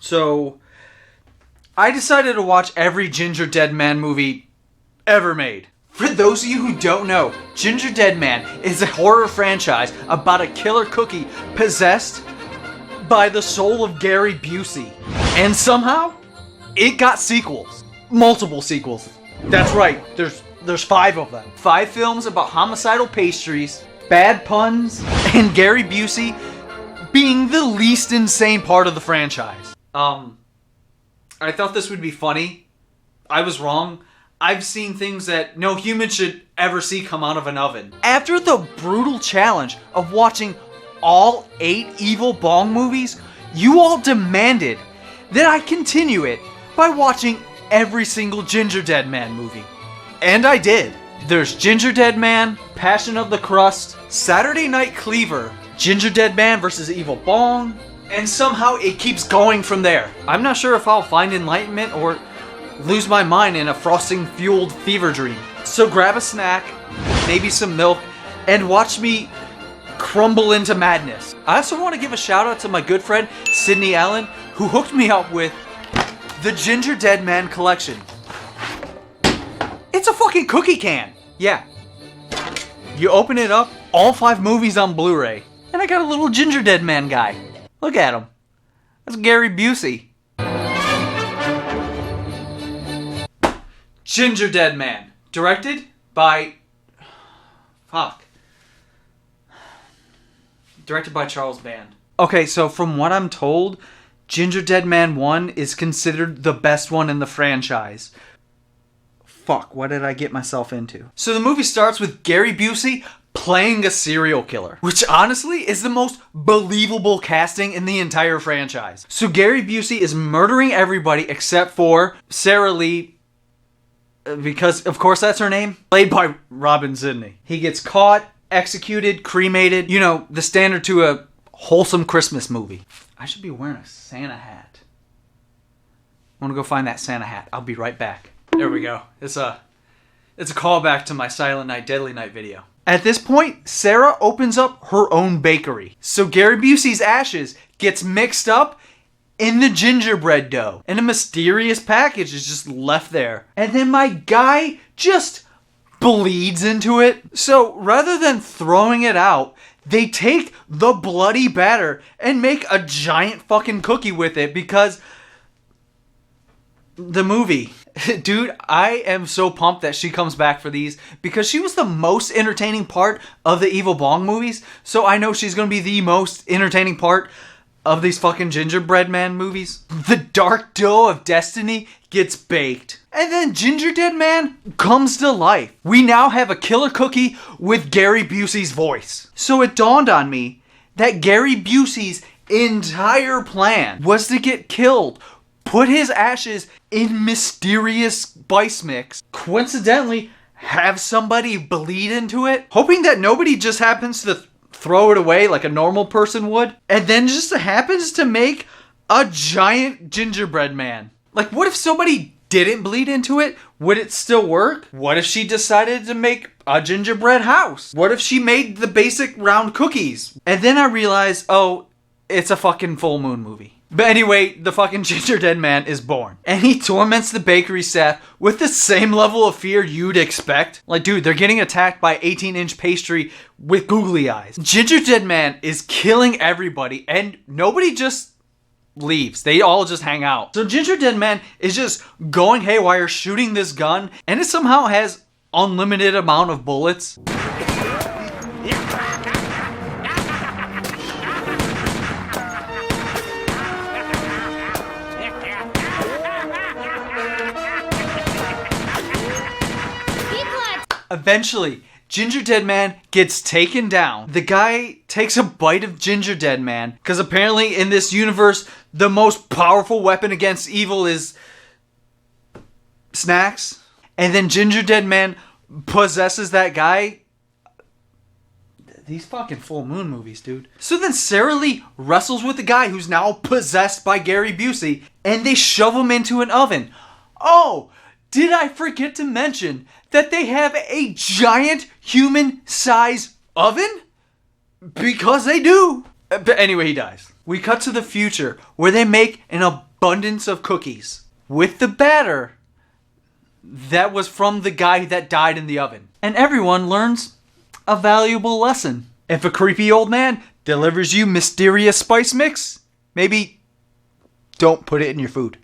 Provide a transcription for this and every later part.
So, I decided to watch every Gingerdead Man movie ever made. For those of you who don't know, Gingerdead Man is a horror franchise about a killer cookie possessed by the soul of Gary Busey. And somehow, it got sequels. Multiple sequels. That's right, there's 5 of them. 5 films about homicidal pastries, bad puns, and Gary Busey being the least insane part of the franchise. I thought this would be funny. I was wrong. I've seen things that no human should ever see come out of an oven. After the brutal challenge of watching all 8 Evil Bong movies, you all demanded that I continue it by watching every single Gingerdead Man movie. And I did. There's Gingerdead Man, Passion of the Crust, Saturday Night Cleaver, Gingerdead Man vs. Evil Bong, and somehow it keeps going from there. I'm not sure if I'll find enlightenment or lose my mind in a frosting-fueled fever dream. So grab a snack, maybe some milk, and watch me crumble into madness. I also want to give a shout out to my good friend Sydney Allen, who hooked me up with the Gingerdead Man collection. It's a fucking cookie can. Yeah. You open it up, all 5 movies on Blu-ray. And I got a little Gingerdead Man guy. Look at him. That's Gary Busey. Gingerdead Man. Directed by... Directed by Charles Band. Okay, so from what I'm told, Gingerdead Man 1 is considered the best one in the franchise. Fuck, what did I get myself into? So the movie starts with Gary Busey playing a serial killer, which honestly is the most believable casting in the entire franchise. So Gary Busey is murdering everybody except for Sarah Lee, because of course that's her name, played by Robin Sidney. He gets caught, executed, cremated, you know, the standard to a wholesome Christmas movie. I should be wearing a Santa hat. I want to go find that Santa hat. I'll be right back. There we go. It's a callback to my Silent Night, Deadly Night video. At this point, Sarah opens up her own bakery. So Gary Busey's ashes gets mixed up in the gingerbread dough. And a mysterious package is just left there. And then my guy just bleeds into it. So rather than throwing it out, they take the bloody batter and make a giant fucking cookie with it because the movie. Dude, I am so pumped that she comes back for these because she was the most entertaining part of the Evil Bong movies. So I know she's going to be the most entertaining part of these fucking Gingerbread Man movies. The dark dough of destiny gets baked. And then Gingerdead Man comes to life. We now have a killer cookie with Gary Busey's voice. So it dawned on me that Gary Busey's entire plan was to get killed, put his ashes in mysterious spice mix, coincidentally have somebody bleed into it, hoping that nobody just happens to throw it away like a normal person would, and then just happens to make a giant gingerbread man. Like, what if somebody didn't bleed into it? Would it still work? What if she decided to make a gingerbread house? What if she made the basic round cookies? And then I realized, oh, it's a fucking full moon movie. But anyway, the fucking Gingerdead Man is born. And he torments the bakery staff with the same level of fear you'd expect. Like, dude, they're getting attacked by 18-inch pastry with googly eyes. Gingerdead Man is killing everybody, and nobody just leaves. They all just hang out. So Gingerdead Man is just going haywire, shooting this gun, and it somehow has unlimited amount of bullets. Eventually, Gingerdead Man gets taken down. The guy takes a bite of Gingerdead Man, because apparently in this universe, the most powerful weapon against evil is snacks. And then Gingerdead Man possesses that guy. These fucking full moon movies, dude. So then Sarah Lee wrestles with the guy who's now possessed by Gary Busey, and they shove him into an oven. Oh, did I forget to mention that they have a giant human-sized oven? Because they do. But anyway, he dies. We cut to the future, where they make an abundance of cookies with the batter that was from the guy that died in the oven. And everyone learns a valuable lesson. If a creepy old man delivers you mysterious spice mix, maybe don't put it in your food.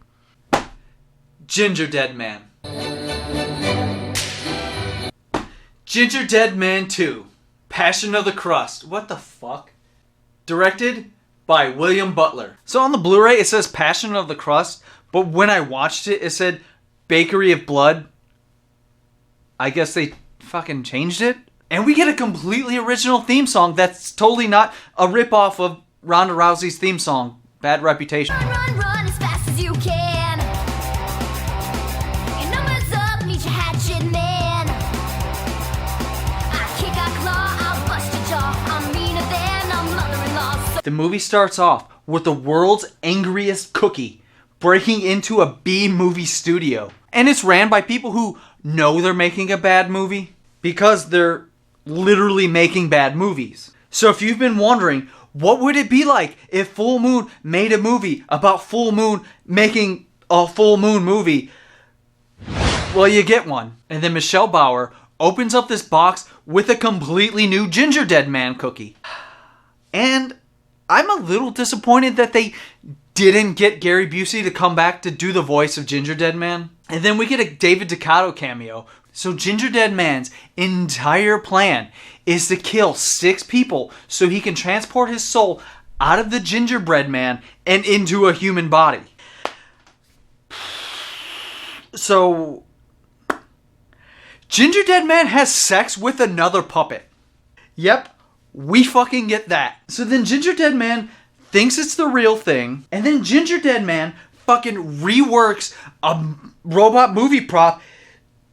Gingerdead Man. Gingerdead Man 2. Passion of the Crust. What the fuck? Directed by William Butler. So on the Blu-ray it says Passion of the Crust, but when I watched it, it said Bakery of Blood. I guess they fucking changed it. And we get a completely original theme song that's totally not a ripoff of Ronda Rousey's theme song, Bad Reputation. Run, run, run as fast as you can. Your numbers up, meet your hatchet man. I kick, I claw, I'll bust your jaw. I'm meaner than a mother-in-law. The movie starts off with the world's angriest cookie breaking into a B-movie studio. And it's ran by people who know they're making a bad movie because they're literally making bad movies. So if you've been wondering, what would it be like if Full Moon made a movie about Full Moon making a Full Moon movie? Well, you get one. And then Michelle Bauer opens up this box with a completely new Gingerdead Man cookie. And I'm a little disappointed that they didn't get Gary Busey to come back to do the voice of Gingerdead Man. And then we get a David Duchovny cameo. So Gingerdead Man's entire plan is to kill 6 people so he can transport his soul out of the gingerbread man and into a human body. So Gingerdead Man has sex with another puppet. Yep, we fucking get that. So then Gingerdead Man thinks it's the real thing, and then Gingerdead Man fucking reworks a robot movie prop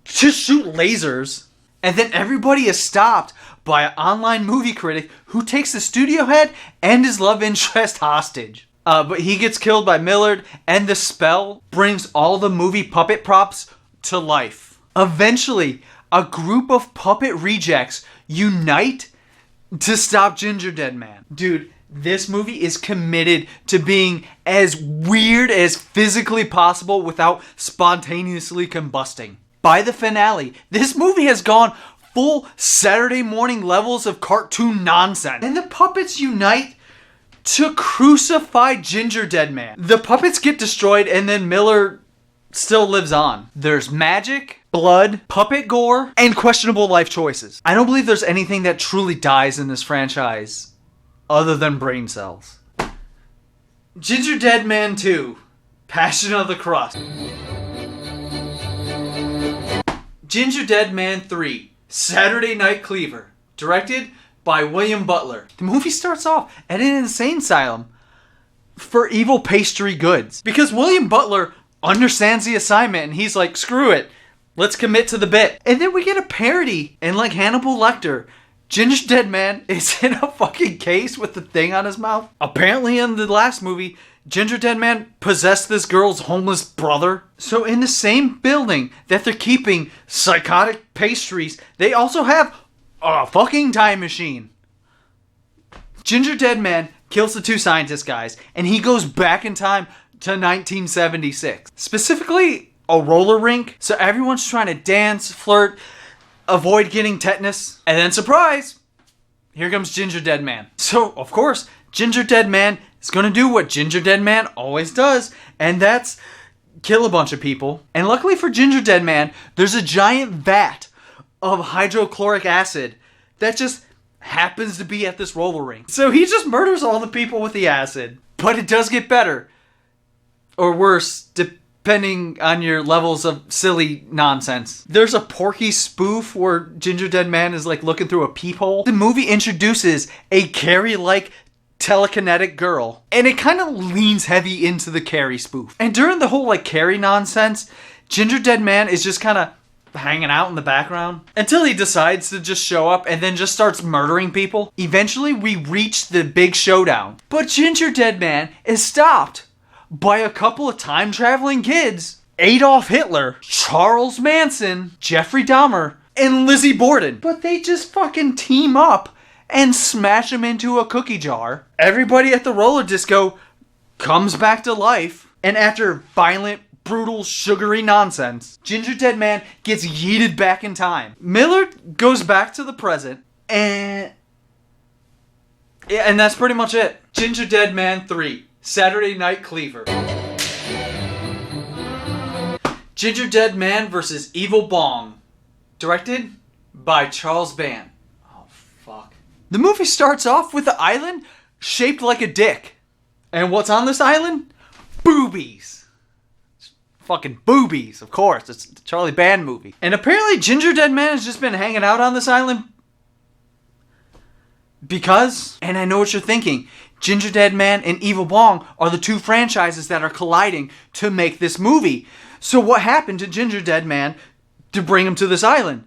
to shoot lasers, and then everybody is stopped by an online movie critic who takes the studio head and his love interest hostage. But he gets killed by Millard, and the spell brings all the movie puppet props to life. Eventually, a group of puppet rejects unite to stop Gingerdead Man. Dude, this movie is committed to being as weird as physically possible without spontaneously combusting. By the finale, this movie has gone full Saturday morning levels of cartoon nonsense. And the puppets unite to crucify Gingerdead Man. The puppets get destroyed and then Miller still lives on. There's magic, blood, puppet gore, and questionable life choices. I don't believe there's anything that truly dies in this franchise other than brain cells. Gingerdead Man 2. Passion of the Crust. Gingerdead Man 3. Saturday Night Cleaver. Directed by William Butler. The movie starts off at an insane asylum for evil pastry goods. Because William Butler understands the assignment and he's like, screw it. Let's commit to the bit. And then we get a parody. And like Hannibal Lecter, Gingerdead Man is in a fucking case with the thing on his mouth. Apparently in the last movie, Gingerdead Man possessed this girl's homeless brother. So in the same building that they're keeping psychotic pastries, they also have a fucking time machine. Gingerdead Man kills the 2 scientist guys, and he goes back in time to 1976. Specifically, a roller rink. So everyone's trying to dance, flirt, avoid getting tetanus. And then surprise! Here comes Gingerdead Man. So, of course, Gingerdead Man is going to do what Gingerdead Man always does, and that's kill a bunch of people. And luckily for Gingerdead Man, there's a giant vat of hydrochloric acid that just happens to be at this roller rink. So he just murders all the people with the acid. But it does get better. Or worse, depending on your levels of silly nonsense. There's a Porky spoof where Gingerdead Man is like looking through a peephole. The movie introduces a Carrie-like telekinetic girl, and it kind of leans heavy into the Carrie spoof. And during the whole like Carrie nonsense, Gingerdead Man is just kind of hanging out in the background until he decides to just show up and then just starts murdering people. Eventually we reach the big showdown, but Gingerdead Man is stopped by a couple of time-traveling kids: Adolf Hitler, Charles Manson, Jeffrey Dahmer, and Lizzie Borden. But they just fucking team up and smash him into a cookie jar. Everybody at the roller disco comes back to life. And after violent, brutal, sugary nonsense, Gingerdead Man gets yeeted back in time. Millard goes back to the present, and that's pretty much it. Gingerdead Man 3, Saturday Night Cleaver. Gingerdead Man vs. Evil Bong. Directed by Charles Band. Oh, fuck. The movie starts off with an island shaped like a dick. And what's on this island? Boobies. Fucking boobies, of course. It's the Charlie Band movie. And apparently Gingerdead Man has just been hanging out on this island because, and I know what you're thinking, Gingerdead Man and Evil Bong are the two franchises that are colliding to make this movie. So what happened to Gingerdead Man to bring him to this island?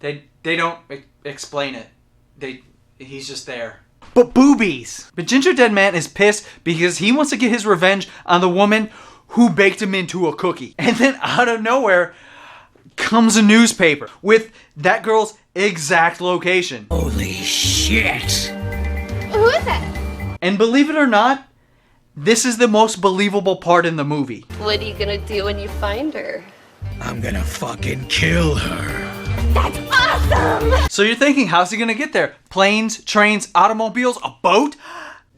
They don't explain it. He's just there. But boobies. But Gingerdead Man is pissed because he wants to get his revenge on the woman who baked him into a cookie. And then out of nowhere comes a newspaper with that girl's exact location. Holy shit. Who is it? And believe it or not, this is the most believable part in the movie. What are you gonna do when you find her? I'm gonna fucking kill her. That's awesome! So you're thinking, how's he gonna get there? Planes, trains, automobiles, a boat?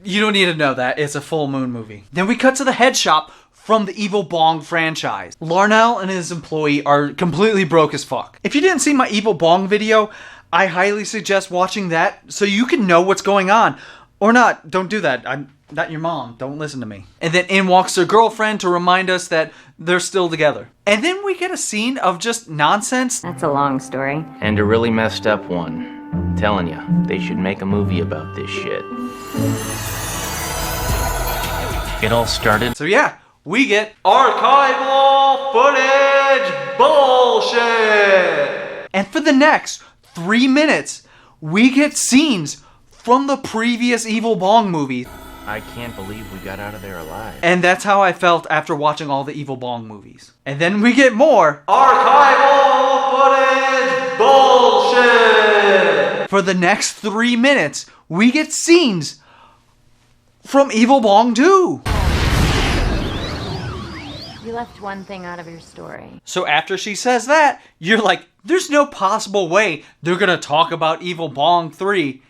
You don't need to know that. It's a full moon movie. Then we cut to the head shop from the Evil Bong franchise. Larnell and his employee are completely broke as fuck. If you didn't see my Evil Bong video, I highly suggest watching that so you can know what's going on. Or not, don't do that. I'm not your mom. Don't listen to me. And then in walks their girlfriend to remind us that they're still together. And then we get a scene of just nonsense. That's a long story. And a really messed up one. I'm telling you, they should make a movie about this shit. It all started. So yeah, we get archival footage bullshit. And for the next 3 minutes, we get scenes from the previous Evil Bong movies. I can't believe we got out of there alive. And that's how I felt after watching all the Evil Bong movies. And then we get more archival footage bullshit. For the next 3 minutes, we get scenes from Evil Bong 2. You left one thing out of your story. So after she says that, you're like, there's no possible way they're gonna talk about Evil Bong 3.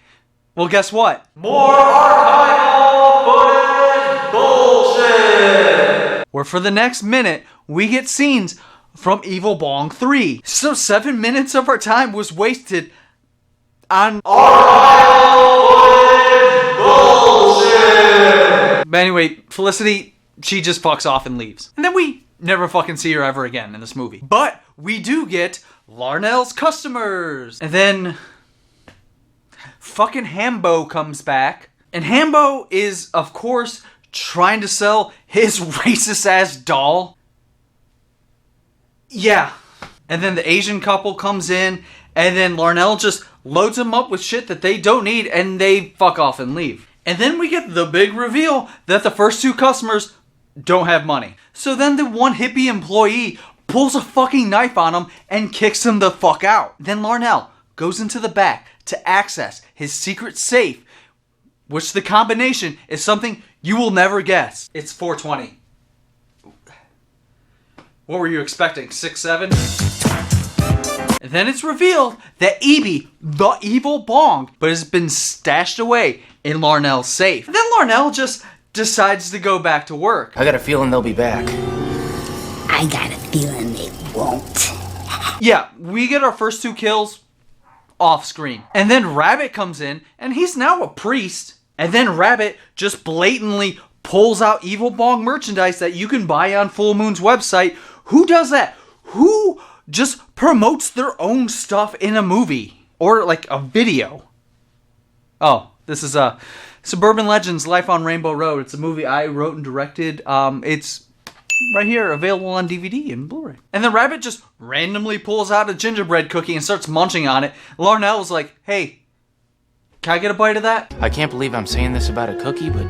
Well, guess what? More archival footage bullshit! Where for the next minute, we get scenes from Evil Bong 3. So 7 minutes of our time was wasted on archival footage bullshit! But anyway, Felicity, she just fucks off and leaves. And then we never fucking see her ever again in this movie. But we do get Larnell's customers. And then fucking Hambo comes back. And Hambo is, of course, trying to sell his racist ass doll. Yeah. And then the Asian couple comes in. And then Larnell just loads them up with shit that they don't need. And they fuck off and leave. And then we get the big reveal that the first two customers don't have money. So then the one hippie employee pulls a fucking knife on him and kicks him the fuck out. Then Larnell goes into the back to access his secret safe, which the combination is something you will never guess. It's 420. What were you expecting? 6'7"? And then it's revealed that Evie, the Evil Bong, but has been stashed away in Larnell's safe. And then Larnell just decides to go back to work. I got a feeling they'll be back. I got a feeling they won't. Yeah, we get our first two kills off screen. And then Rabbit comes in, and he's now a priest. And then Rabbit just blatantly pulls out Evil Bong merchandise that you can buy on Full Moon's website. Who does that? Who just promotes their own stuff in a movie? Or like a video? Oh, this is Suburban Legends, Life on Rainbow Road. It's a movie I wrote and directed. It's right here, available on DVD and Blu-ray. And the Rabbit just randomly pulls out a gingerbread cookie and starts munching on it. Larnell was like, hey, can I get a bite of that? I can't believe I'm saying this about a cookie, but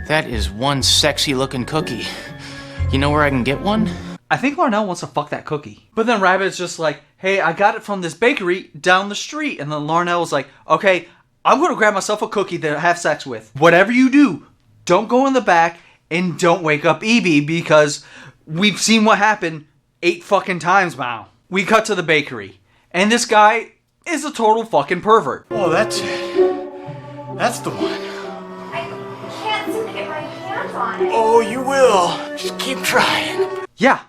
that is one sexy looking cookie. You know where I can get one? I think Larnell wants to fuck that cookie. But then Rabbit's just like, hey, I got it from this bakery down the street. And then Larnell was like, okay, I'm going to grab myself a cookie to have sex with. Whatever you do, don't go in the back and don't wake up Evie because we've seen what happened 8 fucking times now. We cut to the bakery, and this guy is a total fucking pervert. Oh, that's it. That's the one. I can't seem to get my hands on it. Oh, you will. Just keep trying. Yeah.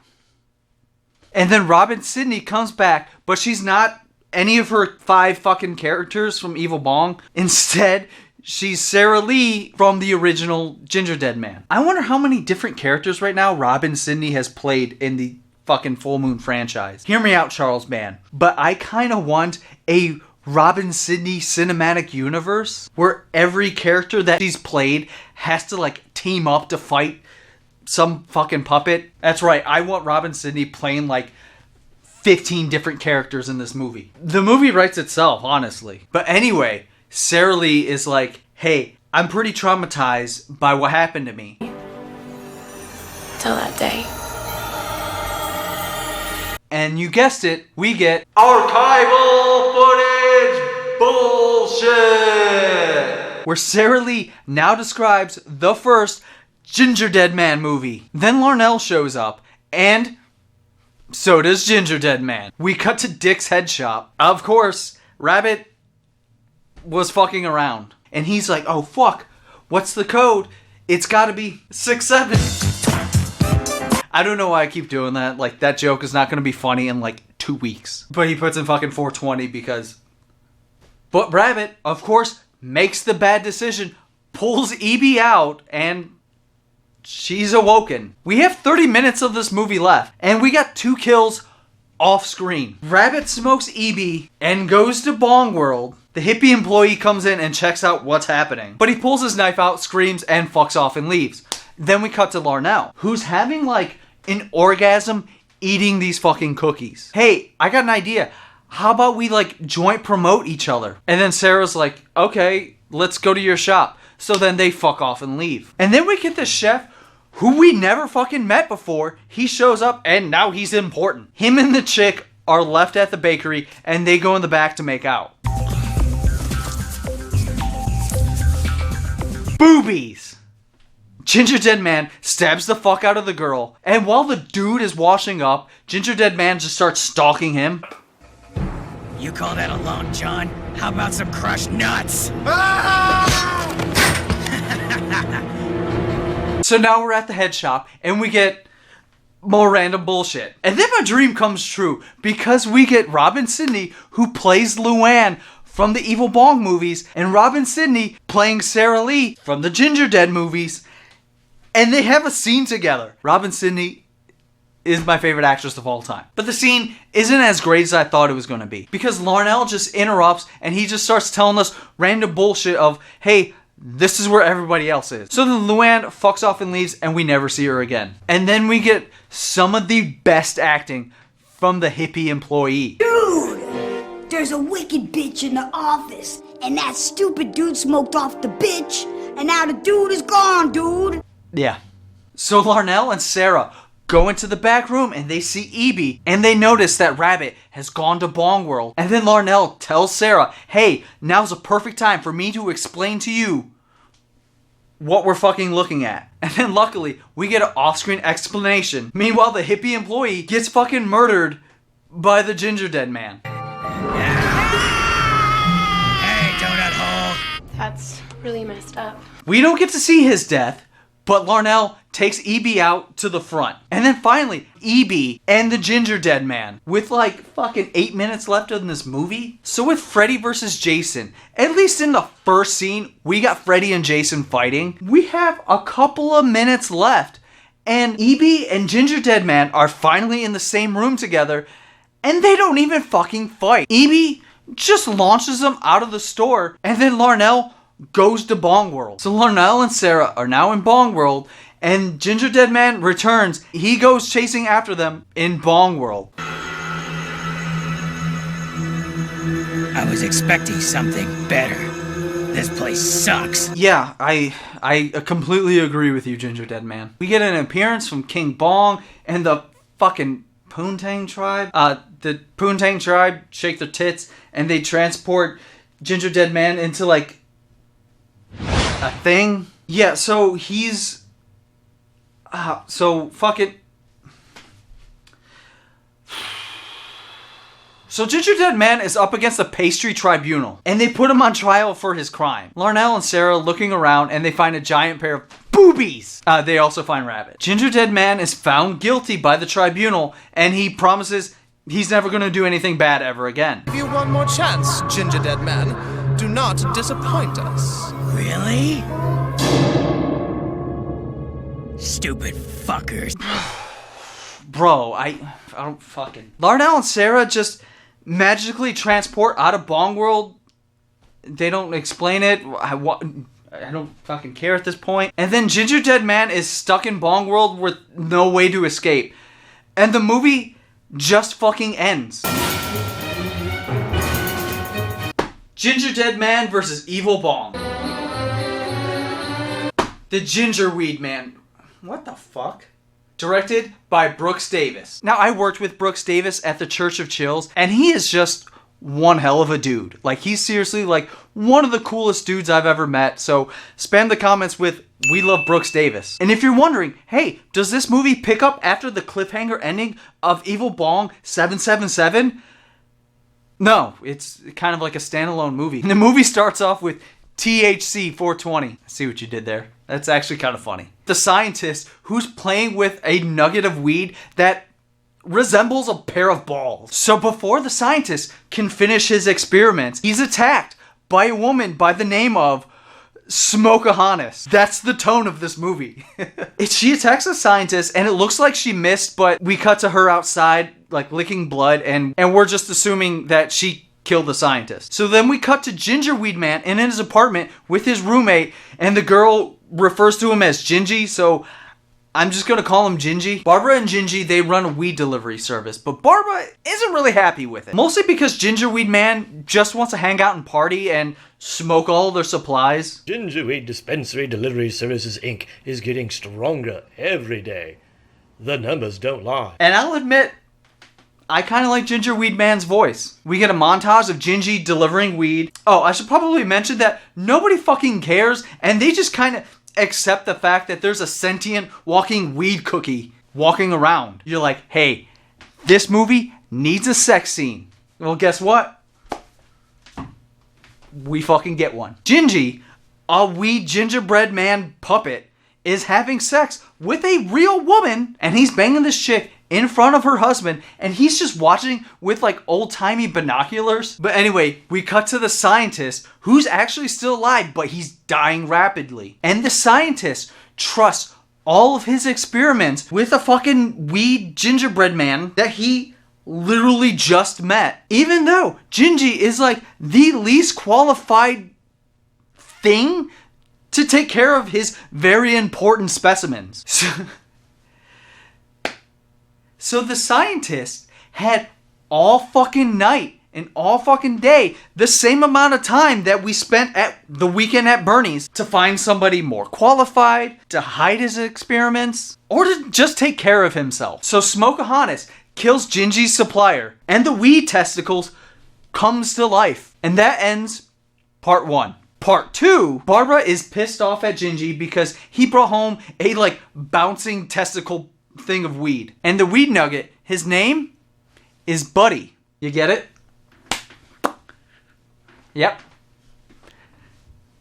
And then Robin Sydney comes back, but she's not any of her 5 fucking characters from Evil Bong. Instead, she's Sarah Lee from the original Gingerdead Man. I wonder how many different characters right now Robin Sydney has played in the fucking Full Moon franchise. Hear me out, Charles Band. But I kind of want a Robin Sydney cinematic universe where every character that she's played has to like team up to fight some fucking puppet. That's right, I want Robin Sydney playing like 15 different characters in this movie. The movie writes itself, honestly. But anyway, Sarah Lee is like, hey, I'm pretty traumatized by what happened to me. Till that day. And you guessed it, we get archival footage bullshit! Where Sarah Lee now describes the first Gingerdead Man movie. Then Larnell shows up, and so does Gingerdead Man. We cut to Dick's head shop. Of course, Rabbit was fucking around. And he's like, oh fuck, what's the code? It's gotta be 6-7. I don't know why I keep doing that. Like, that joke is not gonna be funny in like 2 weeks. But he puts in fucking 420 because... But Rabbit, of course, makes the bad decision, pulls Evie out, and she's awoken. We have 30 minutes of this movie left, and we got 2 kills off screen. Rabbit smokes Evie and goes to Bong World. The hippie employee comes in and checks out what's happening. But he pulls his knife out, screams, and fucks off and leaves. Then we cut to Larnell, who's having like an orgasm eating these fucking cookies. Hey, I got an idea. How about we like joint promote each other? And then Sarah's like, okay, let's go to your shop. So then they fuck off and leave. And then we get the chef who we never fucking met before. He shows up and now he's important. Him and the chick are left at the bakery and they go in the back to make out. Boobies! Gingerdead Man stabs the fuck out of the girl, and while the dude is washing up, Gingerdead Man just starts stalking him. You call that a Long John? How about some crushed nuts? So now we're at the head shop, and we get more random bullshit. And then my dream comes true, because we get Robin Sydney, who plays Luann from the Evil Bong movies, and Robin Sydney playing Sarah Lee from the Gingerdead movies. And they have a scene together. Robin Sydney is my favorite actress of all time. But the scene isn't as great as I thought it was going to be. Because Larnell just interrupts and he just starts telling us random bullshit of, hey, this is where everybody else is. So then Luann fucks off and leaves and we never see her again. And then we get some of the best acting from the hippie employee. Dude, there's a wicked bitch in the office, and that stupid dude smoked off the bitch, and now the dude is gone, dude. Yeah. So Larnell and Sarah go into the back room and they see Evie and they notice that Rabbit has gone to Bong World. And then Larnell tells Sarah, hey, now's a perfect time for me to explain to you what we're fucking looking at. And then luckily, we get an off-screen explanation. Meanwhile, the hippie employee gets fucking murdered by the Gingerdead Man. Hey, donut hole. That's really messed up. We don't get to see his death, but Larnell takes Evie out to the front. And then finally, Evie and the Gingerdead Man with like fucking 8 minutes left in this movie. So with Freddy versus Jason, at least in the first scene, we got Freddy and Jason fighting. We have a couple of minutes left. And Evie and Gingerdead Man are finally in the same room together. And they don't even fucking fight. Evie just launches them out of the store. And then Larnell goes to Bong World. So Larnell and Sarah are now in Bong World, and Gingerdead Man returns. He goes chasing after them in Bong World. I was expecting something better. This place sucks. Yeah, I completely agree with you, Gingerdead Man. We get an appearance from King Bong and the fucking Poontang tribe. The Poontang tribe shake their tits, and they transport Gingerdead Man into like a thing. Yeah, so he's... so fucking... So Gingerdead Man is up against the pastry tribunal, and they put him on trial for his crime. Larnell and Sarah looking around, and they find a giant pair of boobies. They also find Rabbit. Gingerdead Man is found guilty by the tribunal, and he promises he's never going to do anything bad ever again. Give you one more chance, Gingerdead Man. Do not disappoint us. Really? Stupid fuckers. Bro, I don't fucking... Larnell and Sarah just magically transport out of Bong World. They don't explain it. I don't fucking care at this point. And then Gingerdead Man is stuck in Bong World with no way to escape. And the movie just fucking ends. Gingerdead Man versus Evil Bong. The Gingerweed Man. What the fuck? Directed by Brooks Davis. Now, I worked with Brooks Davis at the Church of Chills, and he is just one hell of a dude. Like, he's seriously, like, one of the coolest dudes I've ever met. So, spam the comments with, "We love Brooks Davis." And if you're wondering, hey, does this movie pick up after the cliffhanger ending of Evil Bong 777? No, it's kind of like a standalone movie. And the movie starts off with THC 420. I see what you did there. That's actually kind of funny. The scientist who's playing with a nugget of weed that resembles a pair of balls. So before the scientist can finish his experiments, he's attacked by a woman by the name of Smokeahonis. That's the tone of this movie. She attacks the scientist and it looks like she missed, but we cut to her outside, like licking blood, and we're just assuming that she killed the scientist. So then we cut to Gingerweed Man in his apartment with his roommate, and the girl refers to him as Gingy, so I'm just gonna call him Gingy. Barbara and Gingy, they run a weed delivery service, but Barbara isn't really happy with it. Mostly because Gingerweed Man just wants to hang out and party and smoke all their supplies. Gingerweed Dispensary Delivery Services Inc. is getting stronger every day. The numbers don't lie. And I'll admit, I kind of like Gingerweed Man's voice. We get a montage of Gingy delivering weed. Oh, I should probably mention that nobody fucking cares, and they just kind of accept the fact that there's a sentient walking weed cookie walking around. You're like, hey, this movie needs a sex scene. Well, guess what? We fucking get one. Gingy, a weed gingerbread man puppet, is having sex with a real woman, and he's banging this chick in front of her husband, and he's just watching with like old-timey binoculars. But anyway, we cut to the scientist who's actually still alive, but he's dying rapidly. And the scientist trusts all of his experiments with a fucking weed gingerbread man that he literally just met. Even though Gingy is like the least qualified thing to take care of his very important specimens. So the scientist had all fucking night and all fucking day, the same amount of time that we spent at the weekend at Bernie's, to find somebody more qualified, to hide his experiments, or to just take care of himself. So Smokeahonis kills Gingy's supplier, and the weed testicles comes to life. And that ends part 1. Part 2, Barbara is pissed off at Gingy because he brought home a like bouncing testicle thing of weed. And the weed nugget, his name is Buddy. You get it? Yep.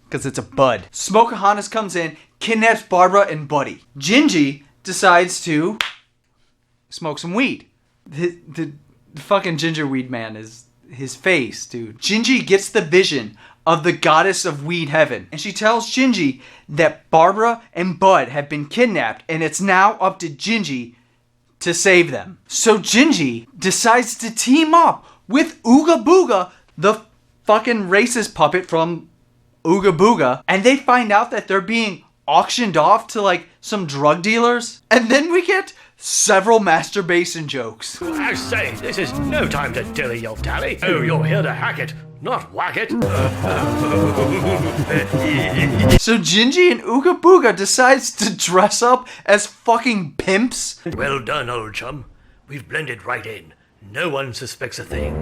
Because it's a bud. Smokeahonis comes in, kidnaps Barbara and Buddy. Gingy decides to smoke some weed. The fucking Gingerweed Man is his face, dude. Gingy gets the vision of the goddess of weed heaven, and she tells Gingy that Barbara and Bud have been kidnapped, and it's now up to Gingy to save them. So Gingy decides to team up with Ooga Booga, the fucking racist puppet from Ooga Booga, and they find out that they're being auctioned off to like some drug dealers, and then we get several masturbation jokes. I say, this is no time to dilly your dally. Oh, you're here to hack it, not whack it. So Gingy and Ooga Booga decides to dress up as fucking pimps. Well done, old chum. We've blended right in. No one suspects a thing.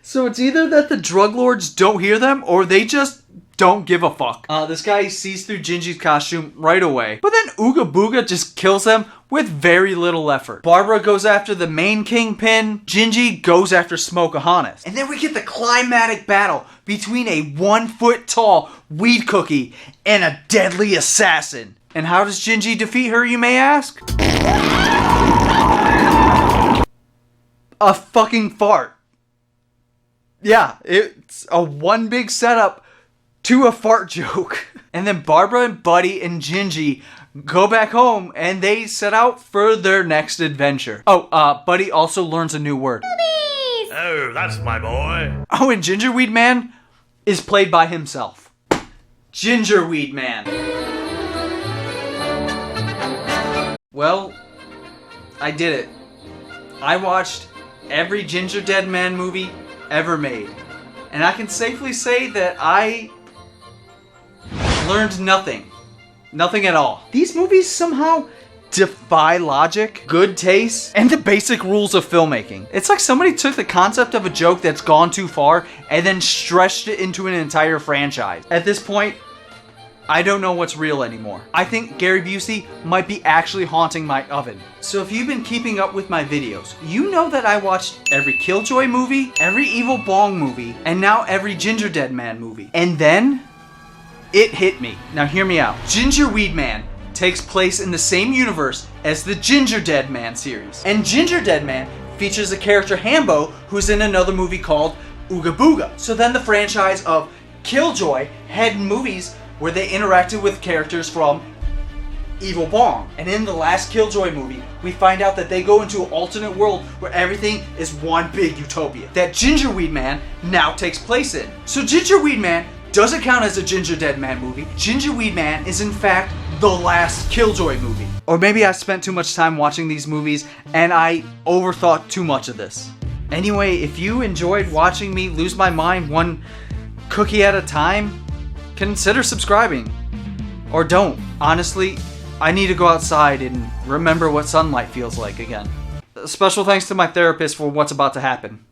So it's either that the drug lords don't hear them, or they just don't give a fuck. This guy sees through Gingy's costume right away. But then Ooga Booga just kills him with very little effort. Barbara goes after the main kingpin. Gingy goes after Smokeahonis. And then we get the climatic battle between a 1 foot tall weed cookie and a deadly assassin. And how does Gingy defeat her, you may ask? A fucking fart. Yeah, it's a one big setup to a fart joke. And then Barbara and Buddy and Gingy go back home and they set out for their next adventure. Oh, Buddy also learns a new word. Boobies! Oh, that's my boy. Oh, and Gingerweed Man is played by himself. Gingerweed Man. Well, I did it. I watched every Gingerdead Man movie ever made. And I can safely say that I learned nothing. Nothing at all. These movies somehow defy logic, good taste, and the basic rules of filmmaking. It's like somebody took the concept of a joke that's gone too far and then stretched it into an entire franchise. At this point, I don't know what's real anymore. I think Gary Busey might be actually haunting my oven. So if you've been keeping up with my videos, you know that I watched every Killjoy movie, every Evil Bong movie, and now every Gingerdead Man movie. And then, it hit me. Now hear me out. Gingerweed Man takes place in the same universe as the Gingerdead Man series. And Gingerdead Man features the character Hambo, who's in another movie called Ooga Booga. So then the franchise of Killjoy had movies where they interacted with characters from Evil Bong. And in the last Killjoy movie, we find out that they go into an alternate world where everything is one big utopia that Gingerweed Man now takes place in. So Gingerweed Man doesn't count as a Gingerdead Man movie. Gingerweed Man is in fact the last Killjoy movie. Or maybe I spent too much time watching these movies and I overthought too much of this. Anyway, if you enjoyed watching me lose my mind one cookie at a time, consider subscribing. Or don't. Honestly, I need to go outside and remember what sunlight feels like again. Special thanks to my therapist for what's about to happen.